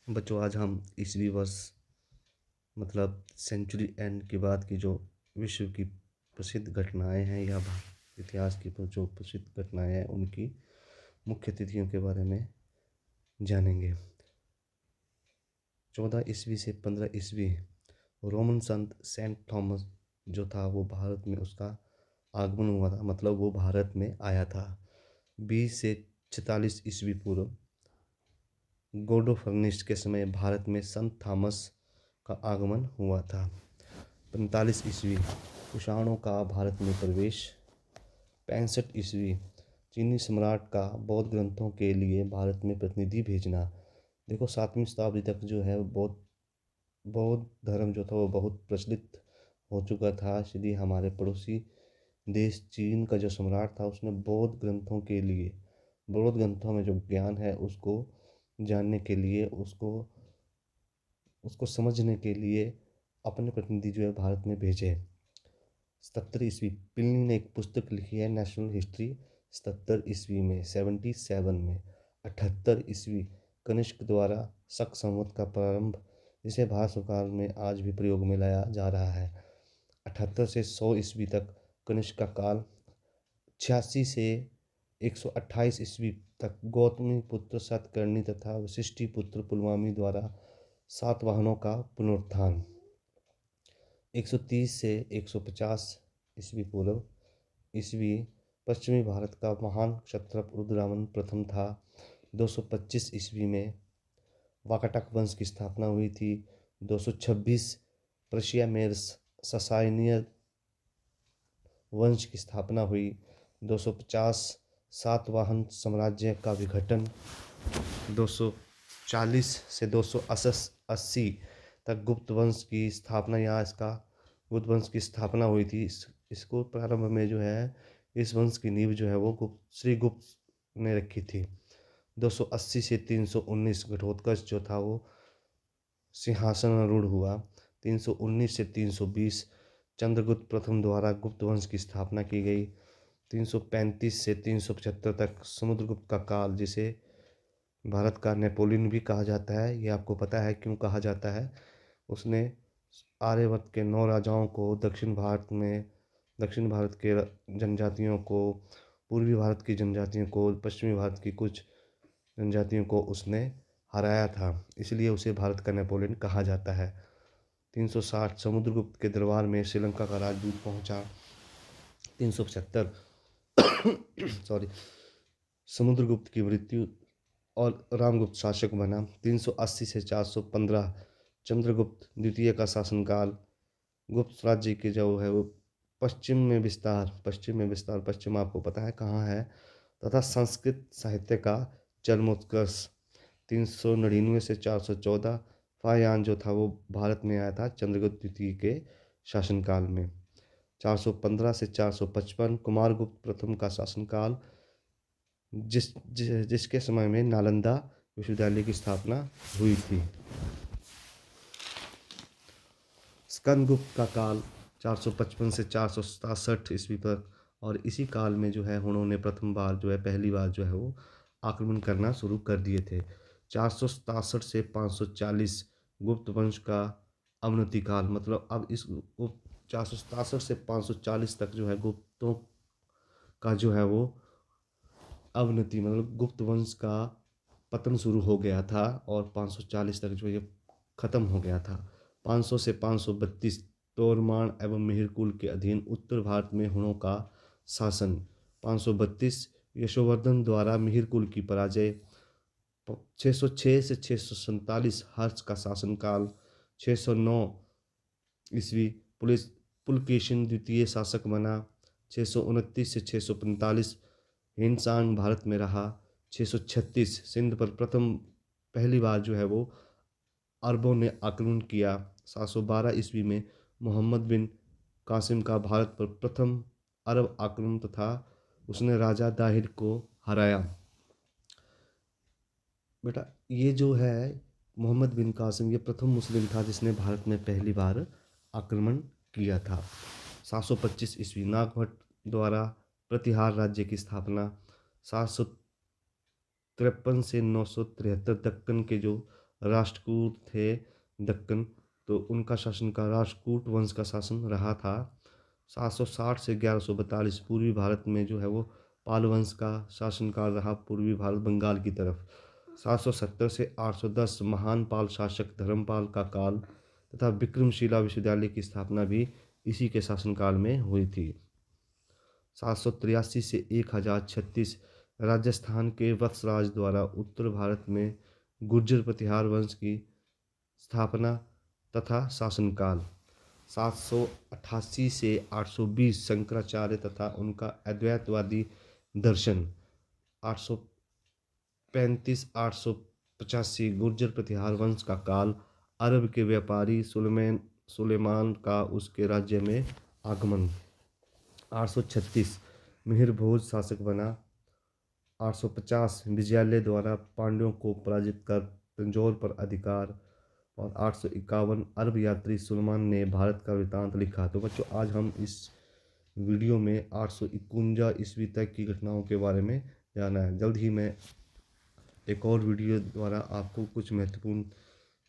बच्चों, आज हम ईसवी वर्ष मतलब सेंचुरी एंड के बाद की जो विश्व की प्रसिद्ध घटनाएं हैं या इतिहास की जो प्रसिद्ध घटनाएं हैं उनकी मुख्य तिथियों के बारे में जानेंगे। 14 ईस्वी से 15 ईस्वी रोमन संत सेंट थॉमस जो था वो भारत में उसका आगमन हुआ था, मतलब वो भारत में आया था। 20 से 46 ईस्वी पूर्व गोडो फर्निस्ट के समय भारत में संत थॉमस का आगमन हुआ था। 45 ईस्वी कुषाणों का भारत में प्रवेश। 65 ईस्वी चीनी सम्राट का बौद्ध ग्रंथों के लिए भारत में प्रतिनिधि भेजना। देखो, 7वीं शताब्दी तक जो है बौद्ध धर्म जो था वो बहुत प्रचलित हो चुका था। इसलिए हमारे पड़ोसी देश चीन का जो सम्राट था उसने बौद्ध ग्रंथों के लिए, बौद्ध ग्रंथों में जो ज्ञान है उसको जानने के लिए, उसको उसको समझने के लिए अपने प्रतिनिधि जो है भारत में भेजे। 77 ईस्वी प्लिनी ने एक पुस्तक लिखी है, नेशनल हिस्ट्री। 77 ईस्वी में 77 में 78 ईस्वी कनिष्क द्वारा शक संवत का प्रारंभ, जिसे भारत सरकार में आज भी प्रयोग में लाया जा रहा है। 78 से 100 ईस्वी तक कनिष्क का काल। 86 से 128 ईस्वी तक गौतमी पुत्र सातकर्णी तथा वशिष्ठी पुत्र पुलमावी द्वारा सातवाहनों का पुनरुत्थान। 130 से 150 ईस्वी पूर्व ईस्वी पश्चिमी भारत का महान क्षत्रप रुद्रदामन प्रथम था। 225 ईस्वी में वाकाटक वंश की स्थापना हुई थी। 226 प्रशिया में ससानियन वंश की स्थापना हुई। 250 सातवाहन साम्राज्य का विघटन। 240 से 280 तक गुप्त वंश की स्थापना, गुप्त वंश की स्थापना हुई थी। इसको प्रारंभ में जो है इस वंश की नींव जो है वो श्रीगुप्त ने रखी थी। 280 से 319 घटोत्कच जो था वो सिंहासनारूढ़ हुआ। 319 से 320 चंद्रगुप्त प्रथम द्वारा गुप्त वंश की स्थापना की गई। 335 से 375 तक समुद्रगुप्त का काल, जिसे भारत का नेपोलियन भी कहा जाता है। ये आपको पता है क्यों कहा जाता है? उसने आर्यवर्त के 9 राजाओं को, दक्षिण भारत के जनजातियों को, पूर्वी भारत की जनजातियों को, पश्चिमी भारत की कुछ जनजातियों को उसने हराया था, इसलिए उसे भारत का नेपोलियन कहा जाता है। 360 समुद्रगुप्त के दरबार में श्रीलंका का राजदूत पहुंचा। 375 सॉरी समुद्रगुप्त की मृत्यु और रामगुप्त शासक बना। 380 से 415 चंद्रगुप्त द्वितीय का शासनकाल। गुप्त राज्य के जो है वो पश्चिम में विस्तार, पश्चिम आपको पता है कहाँ है, तथा संस्कृत साहित्य का चरमोत्कर्ष। 399 से 414 फाहियान जो था वो भारत में आया था चंद्रगुप्त द्वितीय के शासनकाल में। 415 से 455 कुमारगुप्त प्रथम का शासनकाल, जिसके समय में नालंदा विश्वविद्यालय की स्थापना हुई थी। स्कंदगुप्त का काल 455 से 467 ईस्वी तक, और इसी काल में जो है उन्होंने पहली बार जो है वो आक्रमण करना शुरू कर दिए थे। 467 से 540 गुप्त वंश का अवनति काल, मतलब अब इस 467 से 540 तक जो है गुप्तों का जो है वो अवनति, मतलब गुप्त वंश का पतन शुरू हो गया था और 540 तक जो ये खत्म हो गया था। 500 से 532 तोरमान एवं मिहिरकुल के अधीन उत्तर भारत में हुणों का शासन। 532 यशोवर्धन द्वारा मिहिरकुल की पराजय। 606 से 647 हर्ष का शासनकाल। 609 ईस्वी पुलकेशिन द्वितीय शासक बना। 629 से 645 हिंदसांग भारत में रहा। 636 सिंध पर पहली बार जो है वो अरबों ने आक्रमण किया। 712 ईस्वी में मोहम्मद बिन कासिम का भारत पर प्रथम अरब आक्रमण तथा उसने राजा दाहिर को हराया। बेटा, ये जो है मोहम्मद बिन कासिम, ये प्रथम मुस्लिम था जिसने भारत में पहली बार आक्रमण किया था। 725 ईस्वी नागभट्ट द्वारा प्रतिहार राज्य की स्थापना। 753 से 973 दक्कन के जो राष्ट्रकूट थे दक्कन, तो उनका शासनकाल राष्ट्रकूट वंश का शासन रहा था। 760 से 1142 पूर्वी भारत में जो है वो पाल वंश का शासनकाल रहा, पूर्वी भारत बंगाल की तरफ। 770 से 810 महान पाल शासक धर्मपाल का काल तथा विक्रमशिला विश्वविद्यालय की स्थापना भी इसी के शासनकाल में हुई थी। 783 से 1036 राजस्थान के वत्सराज द्वारा उत्तर भारत में गुर्जर प्रतिहार वंश की स्थापना तथा शासनकाल। 788 से 820 शंकराचार्य तथा उनका अद्वैतवादी दर्शन। 835 गुर्जर प्रतिहार वंश का काल। अरब के व्यापारी सुलेमान का उसके राज्य में आगमन। 836 मिहिर भोज शासक बना। 850 विजयालय द्वारा पांड्यों को पराजित कर तंजौर पर अधिकार। और 851 अरब यात्री सुलेमान ने भारत का वृत्तांत लिखा। तो बच्चों, आज हम इस वीडियो में 851 ईस्वी तक की घटनाओं के बारे में जाना है। जल्द ही मैं एक और वीडियो द्वारा आपको कुछ महत्वपूर्ण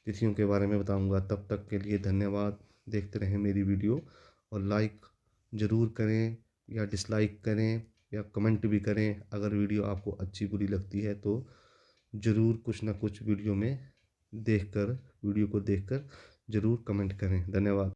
तिथियों के बारे में बताऊंगा। तब तक के लिए धन्यवाद। देखते रहें मेरी वीडियो और लाइक ज़रूर करें या डिसलाइक करें या कमेंट भी करें। अगर वीडियो आपको अच्छी बुरी लगती है तो ज़रूर कुछ ना कुछ वीडियो को देखकर ज़रूर कमेंट करें। धन्यवाद।